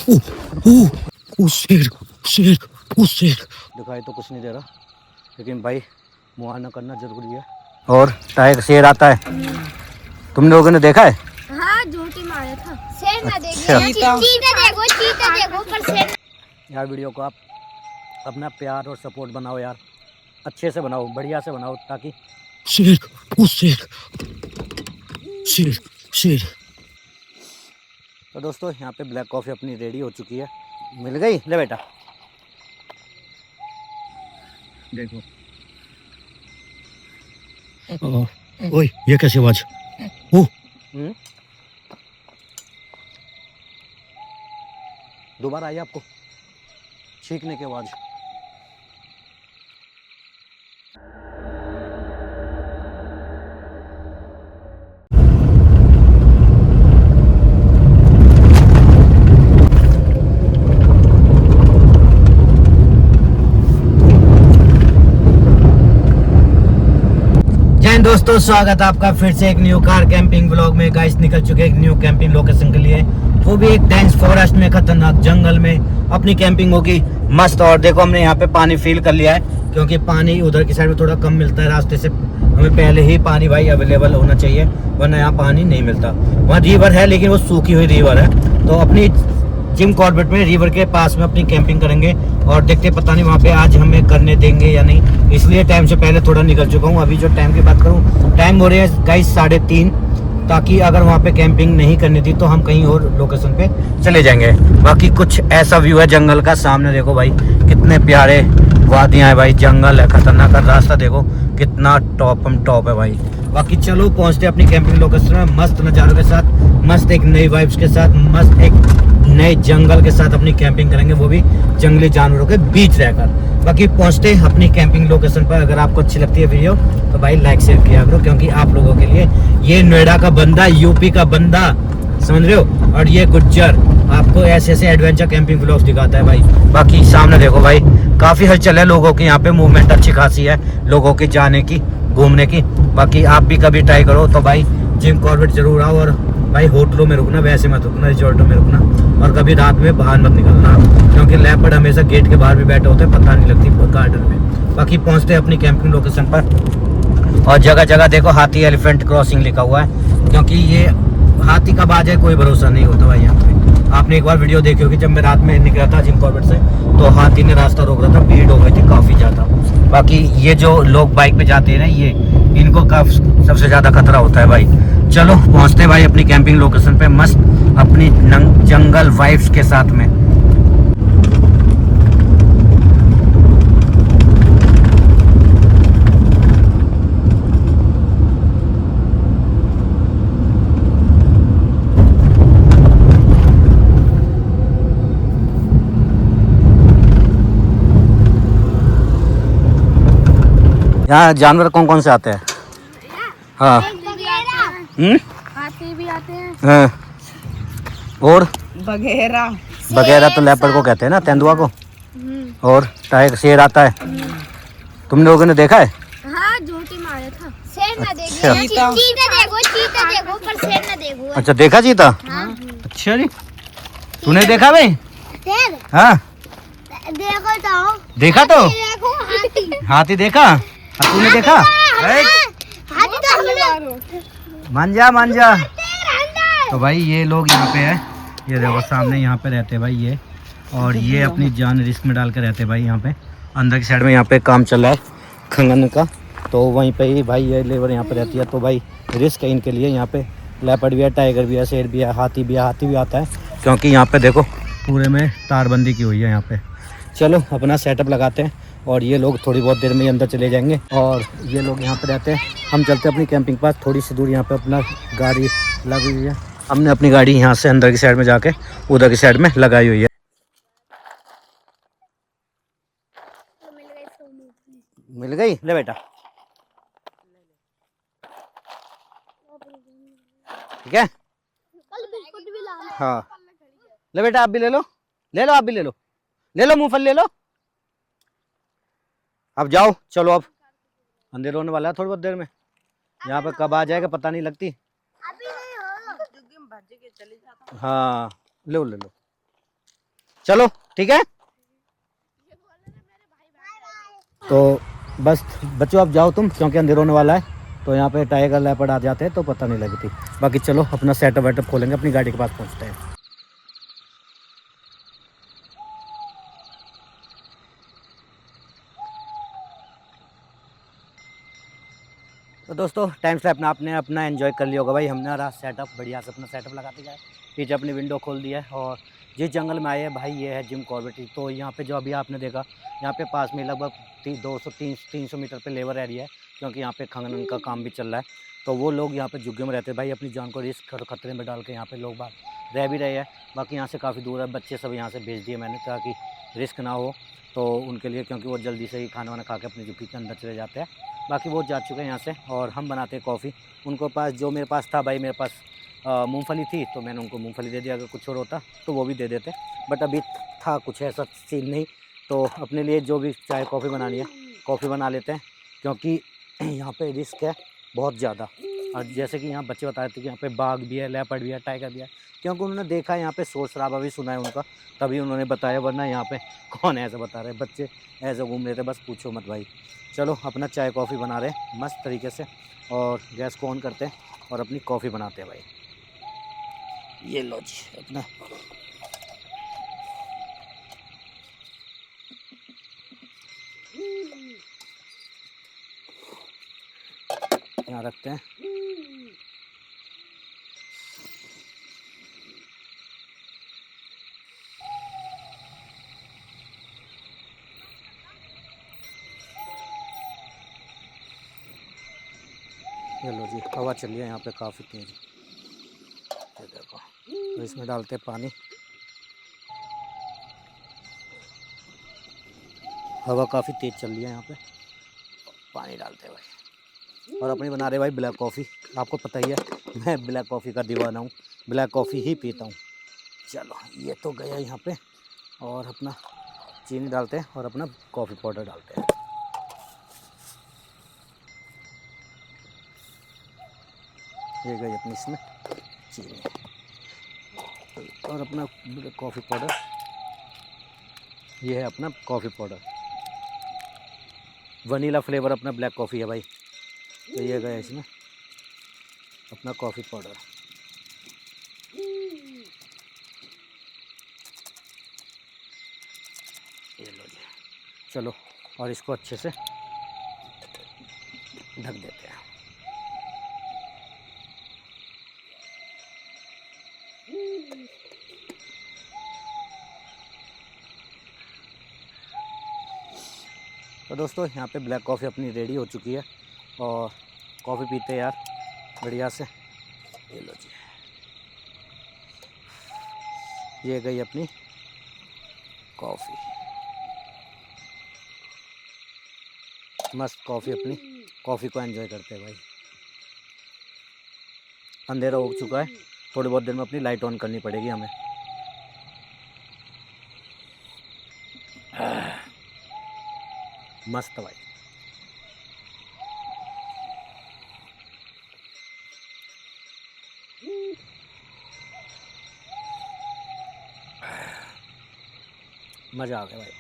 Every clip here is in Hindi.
ओ ओ ओ शेर शेर ओ शेर दिखाई तो कुछ नहीं दे रहा, लेकिन भाई मुआयना करना जरूरी है। और टाइगर शेर आता है, तुम लोगों ने देखा है? हाँ, झूठी मारा था। शेर ना अच्छा। चीता देखो पर शेर। यार वीडियो को आप अपना प्यार और सपोर्ट बनाओ यार, अच्छे से बनाओ, बढ़िया से बनाओ, ताकि शेर ओ शेर शेर शेर। तो दोस्तों यहाँ पे ब्लैक कॉफ़ी अपनी रेडी हो चुकी है, मिल गई, ले बेटा देखो। ओए ये कैसी आवाज? ओ दोबारा आई आपको छींकने की आवाज? दोस्तों स्वागत है आपका फिर से एक न्यू कार कैंपिंग व्लॉग में। गाइस निकल चुके एक न्यू कैंपिंग लोकेशन के लिए, वो भी एक डेंस फॉरेस्ट में, खतरनाक जंगल में अपनी कैंपिंग होगी मस्त। और देखो हमने यहाँ पे पानी फिल कर लिया है, क्योंकि पानी उधर की साइड में थोड़ा कम मिलता है रास्ते से। हमें पहले ही पानी भाई अवेलेबल होना चाहिए, वरना यहाँ पानी नहीं मिलता। वहाँ रिवर है लेकिन वो सूखी हुई रिवर है। तो अपनी जिम कॉर्बेट में रिवर के पास में अपनी कैंपिंग करेंगे, और देखते पता नहीं वहाँ पे आज हमें करने देंगे या नहीं, इसलिए टाइम से पहले थोड़ा निकल चुका हूँ। अभी जो टाइम की बात करूँ, टाइम हो रहे हैं गाइस 3:30, ताकि अगर वहाँ पे कैंपिंग नहीं करनी थी तो हम कहीं और लोकेशन पे चले जाएंगे। बाकी कुछ ऐसा व्यू है जंगल का, सामने देखो भाई कितने प्यारे वादियाँ है भाई, जंगल है खतरनाक, रास्ता देखो कितना टॉप है भाई। बाकी चलो पहुँचते अपनी कैंपिंग लोकेशन में, मस्त नज़ारों के साथ, मस्त एक नई वाइब्स के साथ, मस्त एक नए जंगल के साथ अपनी कैंपिंग करेंगे, वो भी जंगली जानवरों के बीच रहकर। बाकी पहुंचते हैं अपनी कैंपिंग लोकेशन पर। अगर आपको अच्छी लगती है वीडियो तो भाई लाइक शेयर किया करो, क्योंकि आप लोगों के लिए ये नोएडा का बंदा, यूपी का बंदा, समझ रहे हो, और ये गुज्जर आपको ऐसे ऐसे एडवेंचर कैंपिंग व्लॉग्स दिखाता है भाई। बाकी सामने देखो भाई काफी हलचल है लोगों की, यहाँ पे मूवमेंट अच्छी खासी है लोगों की जाने की, घूमने की। बाकी आप भी कभी ट्राई करो तो भाई जिम कॉर्बेट जरूर आओ, और भाई होटलों में रुकना, वैसे मत रुकना, रिजॉर्टों में रुकना, और कभी रात में बाहर मत निकलना, क्योंकि लेपर्ड हमेशा गेट के बाहर भी बैठे होते हैं, पता नहीं लगती गार्डन में। बाकी पहुंचते हैं अपनी कैंपिंग लोकेशन पर, और जगह जगह देखो हाथी एलिफेंट क्रॉसिंग लिखा हुआ है, क्योंकि ये हाथी कब आ जाए कोई भरोसा नहीं होता भाई यहाँ पे। आपने एक बार वीडियो देखी होगी, जब मैं रात में निकला था जिम कॉर्बेट से, तो हाथी ने रास्ता रोक रहा था, भीड़ हो गई थी काफ़ी ज़्यादा। बाकी ये जो लोग बाइक पे जाते हैं ना, ये इनको सबसे ज़्यादा खतरा होता है भाई। चलो पहुंचते भाई अपनी कैंपिंग लोकेशन पे, मस्त अपनी जंगल वाइब्स के साथ में। यहाँ जानवर कौन कौन से आते हैं? हाँ हाथी भी आते हैं। हाँ। और बघेरा तो लेपर्ड को कहते हैं ना, तेंदुआ को। और टाइगर शेर आता है, तुम लोगों ने देखा है? हाँ, झूठी मारा था। शेर ना अच्छा। चीता देखो पर शेर ना देखो। अच्छा देखा चीता? हाँ। अच्छा जी, तूने देखा भाई? शेर हाँ देखो तो। देखा तो देखो हाथी देखा, तूने देखा? हाथी तो हमने मान जा। तो भाई ये लोग यहाँ पे है, ये देखो सामने यहाँ पे रहते हैं भाई ये, और ये अपनी जान रिस्क में डाल के रहते हैं भाई। यहाँ पे अंदर की साइड में यहाँ पे काम चल रहा है खनन का, तो वहीं पे ही भाई ये लेबर यहाँ पे रहती है। तो भाई रिस्क है इनके लिए, यहाँ पे लेपर्ड भी है, टाइगर भी है, शेर भी है, हाथी भी आता है, क्योंकि यहाँ पे देखो पूरे में तारबंदी की हुई है यहाँ पे। चलो अपना सेटअप लगाते हैं, और ये लोग थोड़ी बहुत देर में ही अंदर चले जाएंगे, और ये लोग यहाँ पे रहते हैं। हम चलते हैं अपनी कैंपिंग पास, थोड़ी सी दूर यहाँ पे अपना गाड़ी लगी हुई है, हमने अपनी गाड़ी यहाँ से अंदर की साइड में जाके उधर की साइड में लगाई हुई है। मिल गई, ले बेटा ठीक है। हाँ ले बेटा आप भी ले लो आप भी ले लो मूंगफली ले लो। अब जाओ चलो, अब अंधेरा होने वाला है थोड़ी बहुत देर में, यहाँ पे कब आ जाएगा पता नहीं लगती। हाँ ले लो चलो ठीक है। तो बस बच्चों आप जाओ तुम, क्योंकि अंधेर होने वाला है। तो यहाँ पे टाइगर लेपर्ड आ जाते हैं तो पता नहीं लगती। बाकी चलो अपना सेटअप वेटअप खोलेंगे, अपनी गाड़ी के पास पहुँचते हैं। तो दोस्तों टाइम से आपने अपना एंजॉय कर लिया होगा भाई। हमने रहा सेटअप बढ़िया से अपना सेटअप लगाते गए, पीछे अपनी विंडो खोल दी है और जिस जंगल में आए हैं भाई ये है जिम कॉर्बेट। तो यहाँ पे जो अभी आपने देखा, यहाँ पे पास में लगभग 200-300 मीटर पे लेबर एरिया है, क्योंकि यहाँ पे खनन का काम भी चल रहा है। तो वो लोग यहाँ पे झुग्गियों में रहते हैं भाई, अपनी जान को रिस्क और खतरे में डाल के यहाँ पे लोग बाग रह भी रहे हैं। बाकी यहाँ से काफ़ी दूर है, बच्चे सब यहाँ से भेज दिए मैंने ताकि रिस्क ना हो तो उनके लिए, क्योंकि वो जल्दी से ही खाना वाना खा के अपनी झुग्गी के अंदर चले जाते हैं। बाकी वो जा चुके हैं यहाँ से और हम बनाते हैं कॉफ़ी। उनको पास जो मेरे पास था भाई, मेरे पास मूंगफली थी तो मैंने उनको मूंगफली दे दिया, अगर कुछ और होता तो वो भी दे देते, बट अभी था कुछ ऐसा सीन नहीं। तो अपने लिए जो भी चाहे कॉफ़ी बनानी है कॉफ़ी बना लेते हैं, क्योंकि यहाँ पे रिस्क है बहुत ज़्यादा। और जैसे कि यहाँ बच्चे बता रहे थे कि यहाँ पे बाघ भी है, लेपर्ड भी है, टाइगर भी है, क्योंकि उन्होंने देखा है यहाँ पे शोर शराबा भी सुना है उनका, तभी उन्होंने बताया, वरना यहाँ पे कौन ऐसा बता रहे, बच्चे ऐसे घूम रहे थे बस पूछो मत भाई। चलो अपना चाय कॉफ़ी बना रहे हैं मस्त तरीके से, और गैस को ऑन करते हैं और अपनी कॉफ़ी बनाते हैं भाई। ये लो जी अपना यहाँ रखते हैं। ये लो जी हवा चल रही है यहाँ पे काफ़ी तेज़, ये देखो। तो इसमें डालते हैं पानी, हवा काफ़ी तेज़ चल रही है यहाँ पे, पानी डालते हैं भाई। और अपनी बना रहे भाई ब्लैक कॉफ़ी, आपको पता ही है मैं ब्लैक कॉफ़ी का दीवाना हूँ, ब्लैक कॉफ़ी ही पीता हूँ। चलो ये तो गया यहाँ पे, और अपना चीनी डालते हैं और अपना कॉफ़ी पाउडर डालते हैं। ये गई अपनी इसमें चीनी और अपना कॉफ़ी पाउडर, ये है अपना कॉफ़ी पाउडर, वनीला फ्लेवर अपना ब्लैक कॉफ़ी है भाई। तो ये गया इसमें अपना कॉफ़ी पाउडर। ये लो जी, चलो और इसको अच्छे से ढक देते हैं। तो दोस्तों यहाँ पे ब्लैक कॉफ़ी अपनी रेडी हो चुकी है, और कॉफ़ी पीते हैं यार बढ़िया से। ये लो जी, ये गई अपनी कॉफ़ी, मस्त कॉफ़ी, अपनी कॉफ़ी को एंजॉय करते हैं भाई। अंधेरा हो चुका है, थोड़ी बहुत देर में अपनी लाइट ऑन करनी पड़ेगी हमें। मस्त भाई। मज़ा आ गया भाई।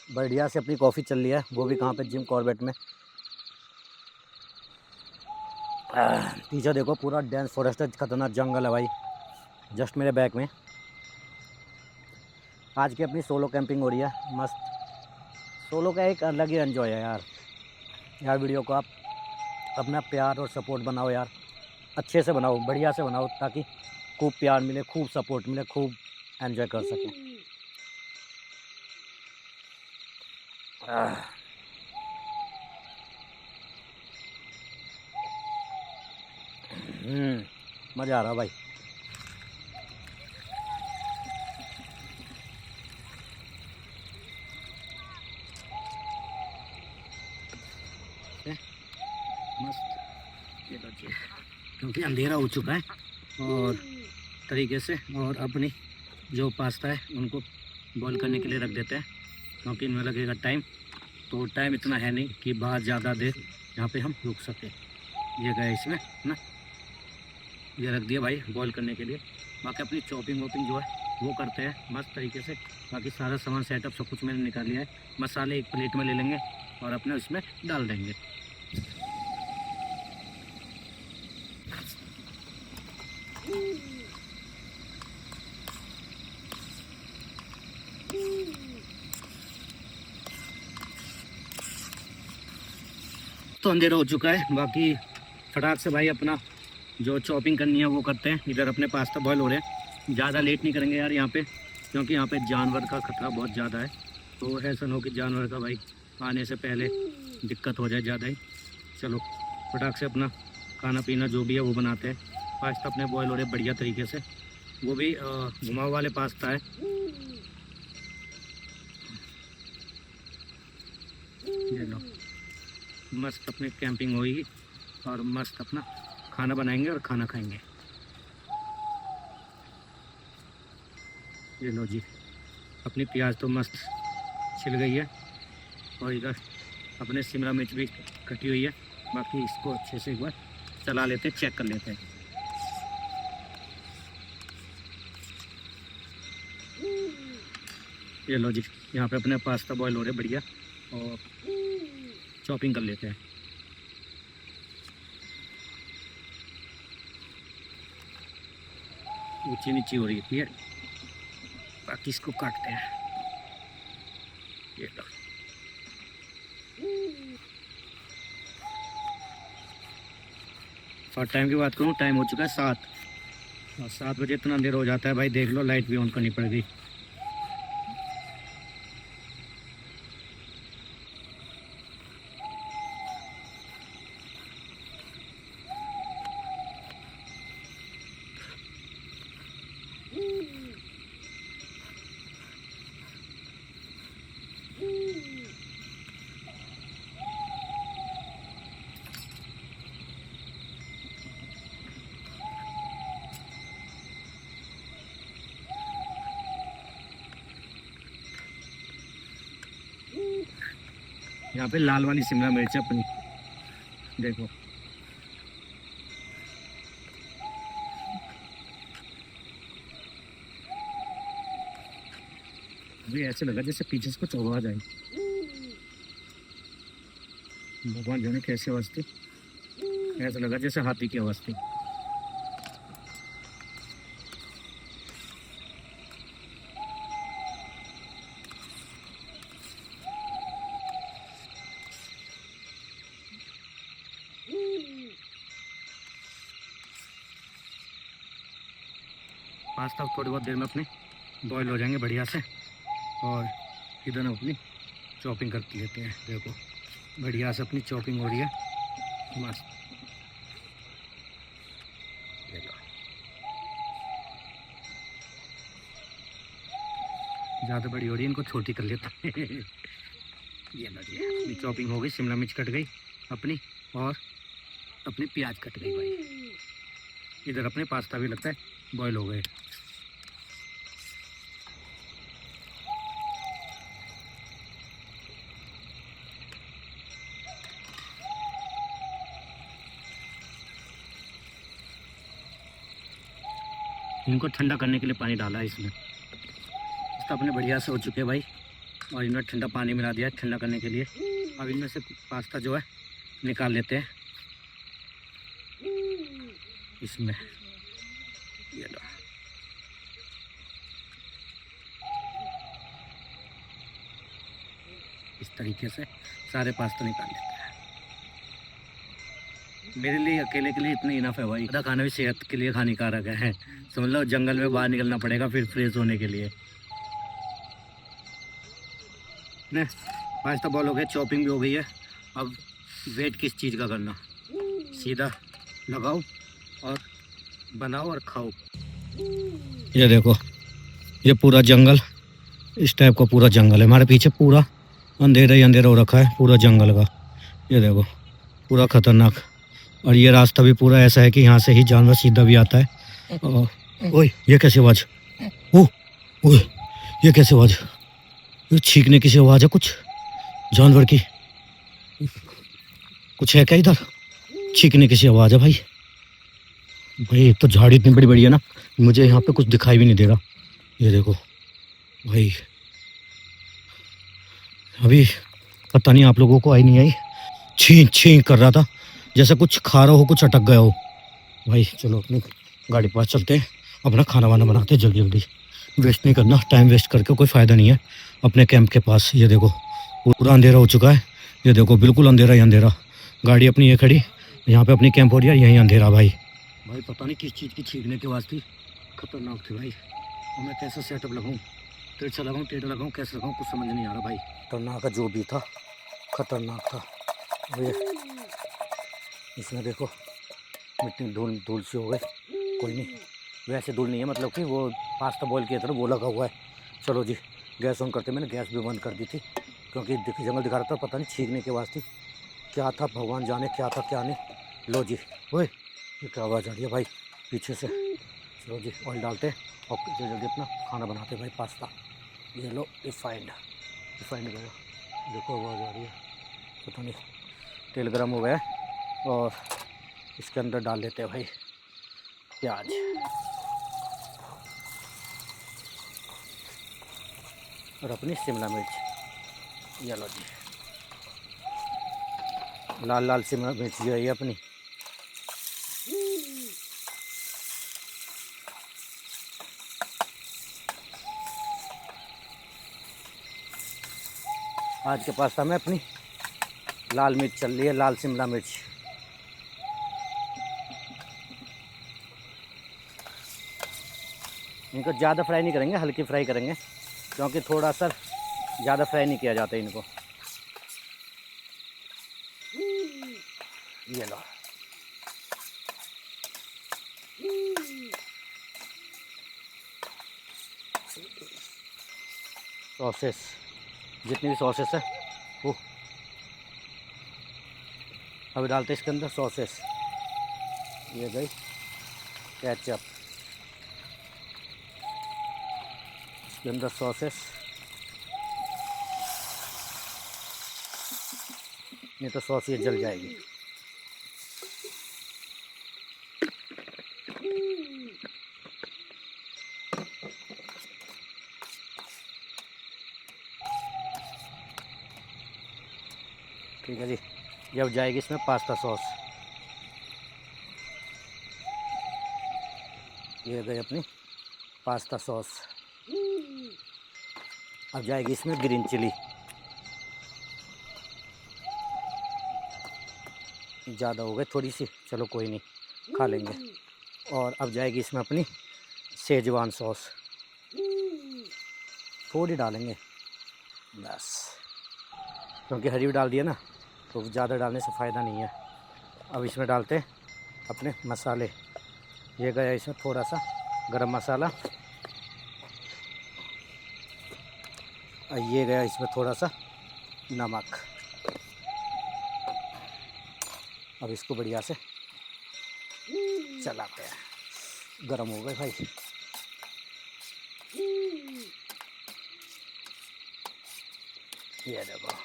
बढ़िया से अपनी कॉफ़ी चल रही है, वो भी कहाँ पे, जिम कॉर्बेट में। पीछे देखो पूरा डेंस फॉरेस्ट है, खतरनाक जंगल है भाई जस्ट मेरे बैक में। आज की अपनी सोलो कैंपिंग हो रही है मस्त। सोलो का एक अलग ही एंजॉय है यार। वीडियो को आप अपना प्यार और सपोर्ट बनाओ यार, अच्छे से बनाओ, बढ़िया से बनाओ, ताकि खूब प्यार मिले, खूब सपोर्ट मिले, खूब एंजॉय कर सकें। मज़ा आ रहा भाई। मस्त, ये लो, क्योंकि अंधेरा हो चुका है और तरीके से, और अपनी जो पास्ता है उनको बॉईल करने के लिए रख देते हैं, क्योंकि इनमें लगेगा टाइम। तो टाइम इतना है नहीं कि बाहर ज़्यादा देर यहाँ पे हम रुक सके। ये गए इसमें ना, ये रख दिया भाई बॉईल करने के लिए। बाकी अपनी चॉपिंग वॉपिंग जो है वो करते हैं मस्त तरीके से। बाकी सारा सामान सेटअप सब कुछ मैंने निकाल लिया है। मसाले एक प्लेट में ले लेंगे और अपने उसमें डाल देंगे। तो अंधेरा हो चुका है। बाकी फटाक से भाई अपना जो चॉपिंग करनी है वो करते हैं। इधर अपने पास्ता बॉयल हो रहे हैं। ज़्यादा लेट नहीं करेंगे यार यहाँ पे, क्योंकि यहाँ पे जानवर का खतरा बहुत ज़्यादा है। तो ऐसा ना हो कि जानवर का भाई आने से पहले दिक्कत हो जाए ज़्यादा ही। चलो फटाक से अपना खाना पीना जो भी है वो बनाते हैं। पास्ता अपने बॉयल हो रहे बढ़िया तरीके से, वो भी घुमाव वाले पास्ता है। ये लो, मस्त अपनी कैंपिंग होगी और मस्त अपना खाना बनाएंगे और खाना खाएंगे। ये लो जी, अपनी प्याज तो मस्त छिल गई है और इधर अपने शिमला मिर्च भी कटी हुई है। बाकी इसको अच्छे से एक बार चला लेते हैं, चेक कर लेते हैं। ये लो जी, यहाँ पे अपने पास्ता बॉयल हो रहे बढ़िया और चॉपिंग कर लेते हैं। ऊंची नीची हो रही है, बाकी इसको काटते हैं। ये लो, और टाइम की बात करूँ, टाइम हो चुका है 7 और 7 बजे इतना अंधेरा हो जाता है भाई। देख लो, लाइट भी ऑन करनी पड़ गई। यहाँ पे लाल वाली शिमला मिर्च अपनी देखो, अभी ऐसे लगा जैसे पीछे से कुछ आवाज आई। भगवान जाने कैसी आवाज थी, ऐसा लगा जैसे हाथी की आवाज थी। पास्ता थोड़ी बहुत देर में अपने बॉईल हो जाएंगे बढ़िया से और इधर अपनी चॉपिंग करती लेते हैं। देखो बढ़िया से अपनी चॉपिंग हो रही है मस्त। ज़्यादा बड़ी हो रही है, इनको छोटी कर लेते हैं। ये लगी अपनी चॉपिंग हो गई, शिमला मिर्च कट गई अपनी और अपनी प्याज कट गई भाई। इधर अपने पास्ता भी लगता है बॉईल हो गए। इनको ठंडा करने के लिए पानी डाला है इसमें। तो अपने बढ़िया से हो चुके हैं भाई और इन्होंने ठंडा पानी मिला दिया है ठंडा करने के लिए। अब इनमें से पास्ता जो है निकाल लेते हैं इसमें। ये लो, इस तरीके से सारे पास्ता निकाल लेते हैं। मेरे लिए अकेले के लिए इतनी इनफ है भाई। आधा खाना भी सेहत के लिए हानिकारक है। समझ लो जंगल में बाहर निकलना पड़ेगा फिर फ्रेश होने के लिए। ने पास्ता बॉईल हो गया, चॉपिंग भी हो गई है। अब वेट किस चीज़ का करना, सीधा लगाओ और बनाओ और खाओ। ये देखो, ये पूरा जंगल, इस टाइप का पूरा जंगल है। हमारे पीछे पूरा अंधेरा ही अंधेरा हो रखा है पूरा जंगल का। ये देखो पूरा खतरनाक। और ये रास्ता भी पूरा ऐसा है कि यहाँ से ही जानवर सीधा भी आता है। ओए ये कैसी आवाज़, ओए ये कैसी आवाज़, ये छींकने की सी आवाज़ है कुछ। जानवर की कुछ है क्या इधर? चीखने की सी आवाज़ है भाई। भाई एक तो झाड़ी इतनी बड़ी बड़ी है ना, मुझे यहाँ पे कुछ दिखाई भी नहीं दे रहा। ये देखो भाई, अभी पता नहीं आप लोगों को आई नहीं आई, छीं छीं कर रहा था जैसे कुछ खा रहा हो, कुछ अटक गया हो। भाई चलो अपनी गाड़ी के पास चलते हैं, अपना खाना वाना बनाते हैं जल्दी जल्दी। वेस्ट नहीं करना, टाइम वेस्ट करके कोई फ़ायदा नहीं है। अपने कैंप के पास ये देखो पूरा अंधेरा हो चुका है। ये देखो बिल्कुल अंधेरा ही अंधेरा। गाड़ी अपनी ये खड़ी, यहाँ पे अपनी कैंप हो रही है, यहीं अंधेरा भाई। भाई पता नहीं किस चीज़ की छींकने की आवाज़ थी, खतरनाक थी भाई। और मैं कैसा सेटअप लगाऊँ, तिरछा लगाऊँ, टेढ़ा लगाऊँ, कैसे लगाऊँ, कुछ समझ नहीं आ रहा भाई। खतरनाक जो भी था, खतरनाक था। ये इसमें देखो मिट्टी धूल धूल सी हो गई। कोई नहीं, वैसे धूल नहीं है, मतलब कि वो पास्ता बॉईल की तरह वो लगा हुआ है। चलो जी गैस ऑन करते। मैंने गैस भी बंद कर दी थी क्योंकि जंगल दिखा रहा था, पता नहीं छींकने की आवाज़ थी, क्या था भगवान जाने, क्या था क्या नहीं। लो जी, ओए ये क्या आवाज़ आ रही है भाई पीछे से। चलो जी ऑयल डालते और जल्दी जल्दी अपना खाना बनाते भाई, पास्ता। ये लो रिफाइंड गया, देखो आवाज़ आ रही है, पता नहीं। तेल गर्म हो गया और इसके अंदर डाल लेते हैं भाई प्याज। और अपनी शिमला मिर्च। ये लो जी, लाल लाल शिमला मिर्च जो है अपनी। आज के पास्ता में अपनी लाल मिर्च चल रही है, लाल शिमला मिर्च। इनको ज़्यादा फ्राई नहीं करेंगे, हल्की फ्राई करेंगे क्योंकि थोड़ा सा ज़्यादा फ्राई नहीं किया जाता इनको। ये लो सॉसेस, जितनी भी सॉसेस है वो अभी डालते इसके अंदर सॉसेस। ये गई केचप, इसके अंदर सॉसेस, नहीं तो सॉस ये जल जाएगी। ठीक है जी, जब जाएगी इसमें पास्ता सॉस। ये गई अपनी पास्ता सॉस। अब जाएगी इसमें ग्रीन चिली, ज़्यादा हो गई थोड़ी सी, चलो कोई नहीं, खा लेंगे। और अब जाएगी इसमें अपनी शेजवान सॉस, थोड़ी डालेंगे बस, क्योंकि हरी भी डाल दिया ना तो ज़्यादा डालने से फ़ायदा नहीं है। अब इसमें डालते हैं अपने मसाले। ये गया इसमें थोड़ा सा गरम मसाला, और ये गया इसमें थोड़ा सा नमक। अब इसको बढ़िया से चलाते हैं। गरम हो गए भाई। ये देखो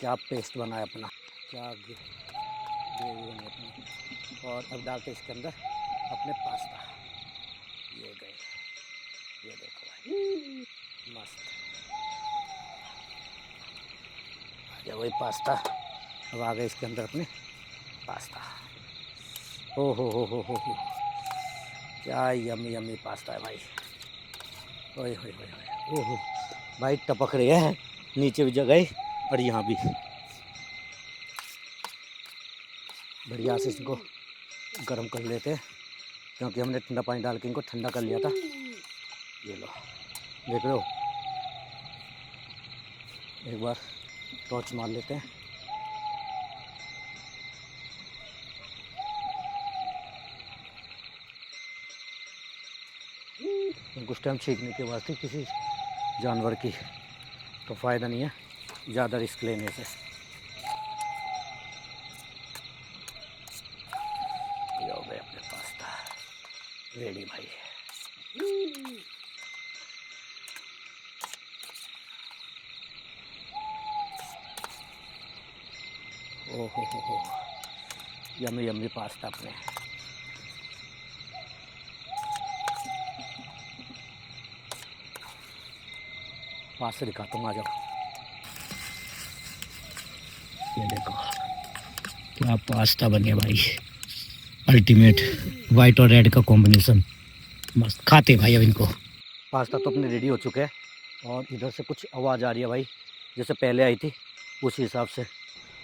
क्या पेस्ट बना है अपना, क्या ग्रेवी बनी अपनी। और अब डालते इसके अंदर अपने पास्ता। ये गए, ये देखो भाई मस्त आ गया वही पास्ता। अब आ गए इसके अंदर अपने पास्ता। हो हो, क्या यमी यमी पास्ता है भाई। ओए होए होए होए, ओहो भाई टपक रही है, नीचे भी जगह और यहाँ भी। बढ़िया से इसको गर्म कर लेते हैं क्योंकि हमने ठंडा पानी डाल के इनको ठंडा कर लिया था। ये लो देख रहे हो, एक बार टॉर्च मार लेते हैं। कुछ टाइम छींकने के बाद किसी जानवर की तो फ़ायदा नहीं है ज़्यादा रिस्क लेने से। ये हो गए अपने पास्ता रेडी भाई। ओहो हो, यम्मी यम्मी पास्ता अपने। पास से दिखाता हूँ, आ जाओ। ये देखो क्या पास्ता बन गया भाई, अल्टीमेट वाइट और रेड का कॉम्बिनेशन, मस्त। खाते भाई अब इनको। पास्ता तो अपने रेडी हो चुके हैं और इधर से कुछ आवाज़ आ रही है भाई, जैसे पहले आई थी उसी हिसाब से।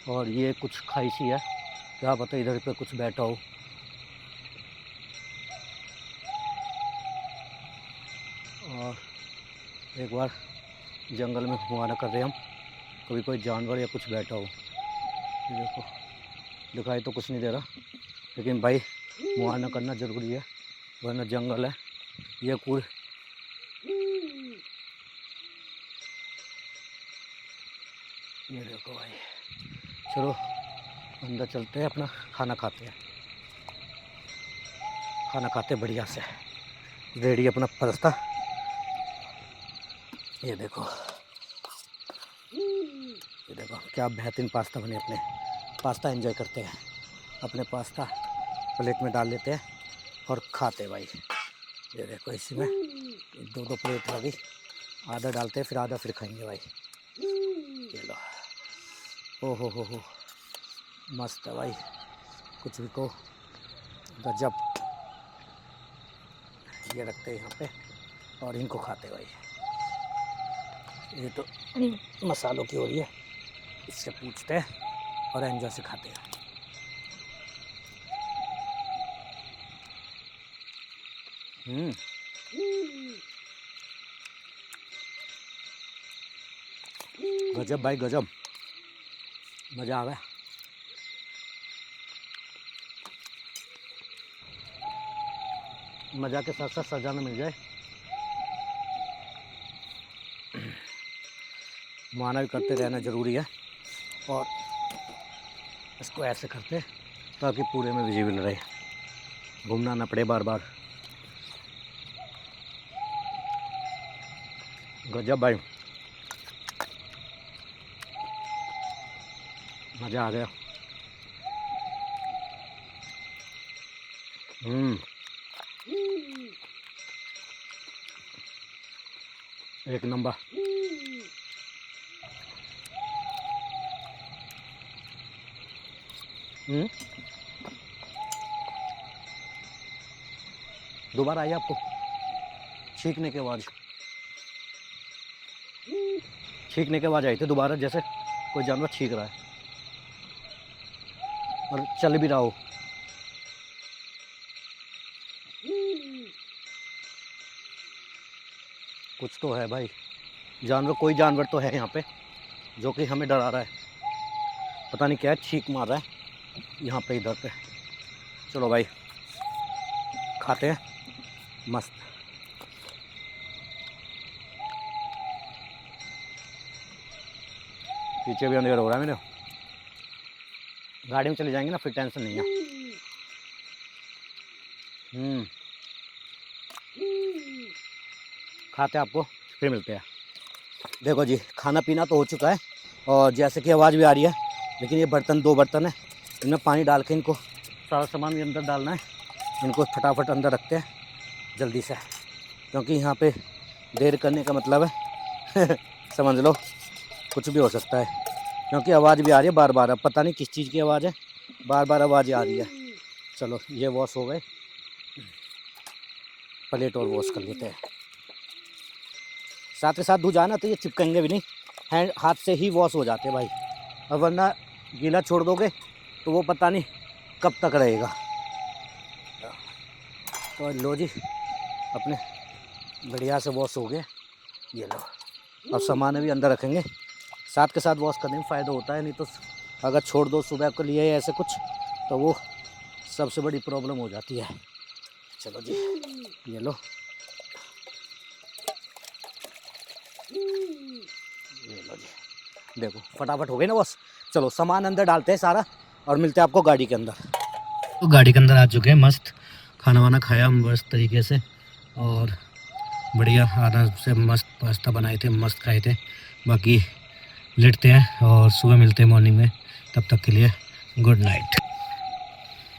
और ये कुछ खाई सी है, क्या पता इधर पे कुछ बैठा हो। और एक बार जंगल में मुआयना कर रहे हैं हम, कभी कोई जानवर या कुछ बैठा हो। ये देखो दिखाई तो कुछ नहीं दे रहा, लेकिन भाई मुआयना करना ज़रूरी है, वरना जंगल है ये पूरे। ये देखो भाई, चलो अंदर चलते हैं, अपना खाना खाते हैं। खाना खाते बढ़िया से, रेडी अपना पास्ता। ये देखो क्या बेहतरीन पास्ता बने अपने। पास्ता एंजॉय करते हैं, अपने पास्ता प्लेट में डाल लेते हैं और खाते हैं भाई। ये देखो इसमें 2-2 प्लेट लगी, आधा डालते हैं फिर आधा फिर खाएंगे भाई। ये लो, ओ हो मस्त है भाई, कुछ भी को गजब। ये रखते हैं यहाँ पे और इनको खाते भाई। ये तो मसालों की हो रही है, इससे पूछते हैं और एंजॉय से खाते हैं। गजब भाई गजब, मज़ा आ गया। मज़ा के साथ साथ सजा न मिल जाए। माना भी करते रहना ज़रूरी है, और इसको ऐसे करते ताकि पूरे में विजिबल रहे, घूमना ना पड़े बार बार। गजब भाई, मज़ा आ गया। एक नंबर। दोबारा आई आपको छींकने के आवाज़, छींकने के आवाज़ आई थी दोबारा, जैसे कोई जानवर छींक रहा है और चल भी रहा हो। कुछ तो है भाई, जानवर, कोई जानवर तो है यहाँ पे जो कि हमें डरा रहा है। पता नहीं क्या है, छींक मार रहा है यहाँ पे, इधर पे। चलो भाई खाते हैं, मस्त। पीछे भी अंधेरा हो रहा है मेरे, गाड़ी में चले जाएंगे ना फिर टेंशन नहीं है। खाते आपको फिर मिलते हैं। देखो जी, खाना पीना तो हो चुका है और जैसे कि आवाज़ भी आ रही है, लेकिन ये बर्तन, 2 बर्तन है, इनमें पानी डाल के इनको सारा सामान भी अंदर डालना है। इनको फटाफट अंदर रखते हैं जल्दी से, क्योंकि यहाँ पे देर करने का मतलब है समझ लो कुछ भी हो सकता है, क्योंकि आवाज़ भी आ रही है बार बार। अब पता नहीं किस चीज़ की आवाज़ है, बार बार आवाज़ आ रही है। चलो ये वॉश हो गए, प्लेट और वॉश कर लेते हैं। साथ के साथ धो जाना तो ये चिपकेंगे भी नहीं, हैंड हाथ से ही वॉश हो जाते भाई। और वरना गीला छोड़ दोगे तो वो पता नहीं कब तक रहेगा। तो लो जी, अपने बढ़िया से वॉश हो गए। ये लो, अब सामान भी अंदर रखेंगे। साथ के साथ वॉश करने में फ़ायदा होता है, नहीं तो अगर छोड़ दो सुबह को लिए ऐसे कुछ तो वो सबसे बड़ी प्रॉब्लम हो जाती है। चलो जी, ये लो, ये लो जी, देखो फटाफट हो गई ना बस। चलो सामान अंदर डालते हैं सारा और मिलते हैं आपको गाड़ी के अंदर। तो गाड़ी के अंदर आ चुके हैं, मस्त खाना वाना खाया मस्त तरीके से और बढ़िया आराम से मस्त पास्ता बनाए थे, मस्त खाए थे। बाकी लेटते हैं और सुबह मिलते हैं मॉर्निंग में। तब तक के लिए गुड नाइट।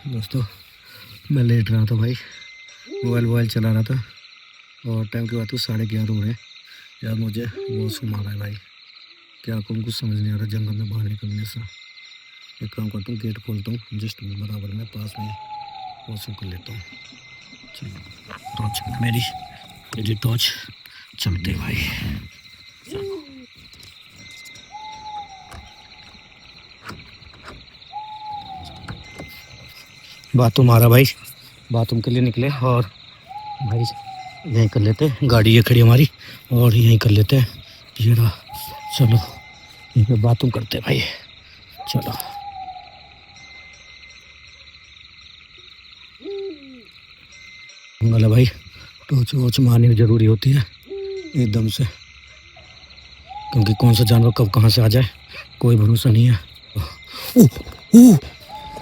दोस्तों मैं लेट रहा था भाई, मोबाइल चला रहा था और टाइम की बात तो 11:30 हो रहे हैं यार। मुझे वॉशरूम आ रहा है भाई, क्या करूँ कुछ समझ नहीं आ रहा जंगल में बाहर निकलने से। एक काम करता हूँ, गेट खोलता हूँ, जस्ट बराबर में पास में वॉशरूम कर लेता हूँ। चलो टॉर्च मेरी टॉर्च, चलते भाई। बाथरूम आ रहा भाई, बाथरूम के लिए निकले और भाई यहीं कर लेते हैं, गाड़ी ये खड़ी हमारी और यहीं कर लेते हैं। ये रहा, चलो यहीं पे बाथरूम करते हैं भाई। चलो गला भाई, टॉर्च वॉच मारनी ज़रूरी होती है एकदम से, क्योंकि कौन सा जानवर कब कहाँ से आ जाए कोई भरोसा नहीं है।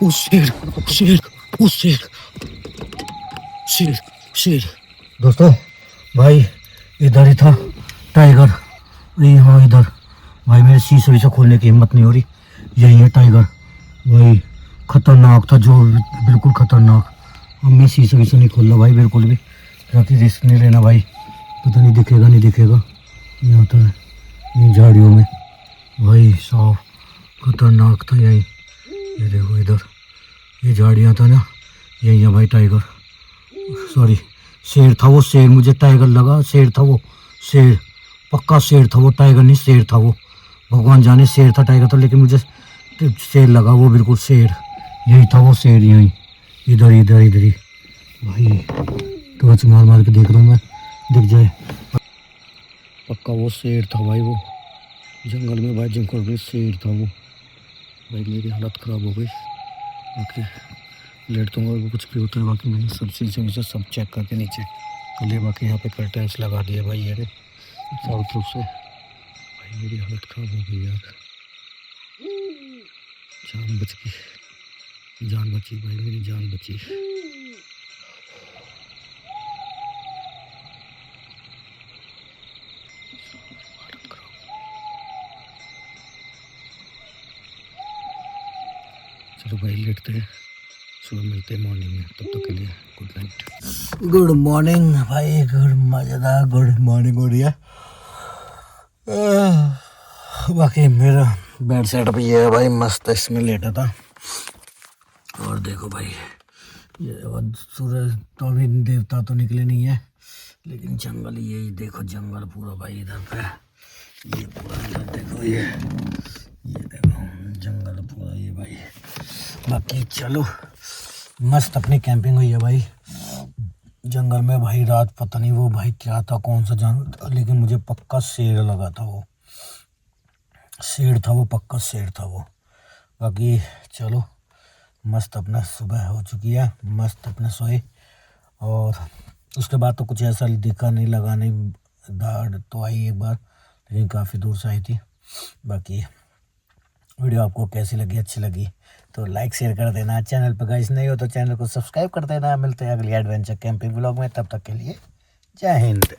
ओ शेर शेर ओ शेर शेर शेर। दोस्तों भाई इधर ही था टाइगर, हाँ इधर भाई। मेरे शीशे से खोलने की हिम्मत नहीं हो रही, यही है टाइगर भाई। खतरनाक था जो, बिल्कुल खतरनाक। अब मैं शीशे नहीं खोल रहा भाई बिल्कुल भी, ताकि रिस्क नहीं लेना भाई, पता नहीं दिखेगा नहीं दिखेगा। यहाँ तो इन झाड़ियों में भाई साफ खतरनाक था यही। ये देखो इधर ये झाड़ियाँ था ना, यही है भाई टाइगर, सॉरी शेर था वो। शेर मुझे टाइगर लगा, शेर था वो, शेर पक्का शेर था वो, टाइगर नहीं शेर था वो। भगवान जाने शेर था टाइगर था, लेकिन मुझे शेर लगा वो, बिल्कुल शेर यही था वो, शेर यही इधर इधर इधर ही भाई। टॉर्च मार के देख रहा हूँ मैं, दिख जाए पक्का वो शेर था भाई। वो जंगल में भाई, जंगल में शेर था वो भाई। मेरी हालत ख़राब हो गई, बाकी लेट तो और कुछ भी होता है। बाकी मैंने सब चीज़ें सब चेक करके नीचे कर लिया। बाकी यहाँ पे कर्टेंस लगा दिए भाई ये चारों तरफ से भाई। मेरी हालत ख़राब हो गई यार, जान बची भाई, मेरी जान बची। चलो भाई लेटते हैं, सुबह मिलते हैं मॉर्निंग में, तब तक के लिए गुड नाइट। गुड मॉर्निंग भाई, गुड मज़ेदार गुड मॉर्निंग हो रही है। बाकी मेरा बेड सेटअप ये है भाई, मस्त इसमें लेटा था। और देखो भाई ये सूरज तो अभी देवता तो निकले नहीं है, लेकिन जंगल यही देखो, जंगल पूरा भाई इधर पे, ये पूरा इधर देखो, ये देखो जंगल पूरा ये भाई। बाकी चलो मस्त अपनी कैंपिंग हुई है भाई जंगल में भाई। रात पता नहीं वो भाई क्या था, कौन सा जानवर था, लेकिन मुझे पक्का शेर लगा था वो, शेर था वो, पक्का शेर था वो। बाकी चलो मस्त अपना सुबह हो चुकी है, मस्त अपने सोए। और उसके बाद तो कुछ ऐसा दिखा नहीं, लगा नहीं, दाढ़ तो आई एक बार, लेकिन काफ़ी दूर से आई थी। बाकी वीडियो आपको कैसी लगी, अच्छी लगी तो लाइक शेयर कर देना। चैनल पर गाइस नहीं हो तो चैनल को सब्सक्राइब कर देना। मिलते हैं अगली एडवेंचर कैंपिंग व्लॉग में, तब तक के लिए जय हिंद।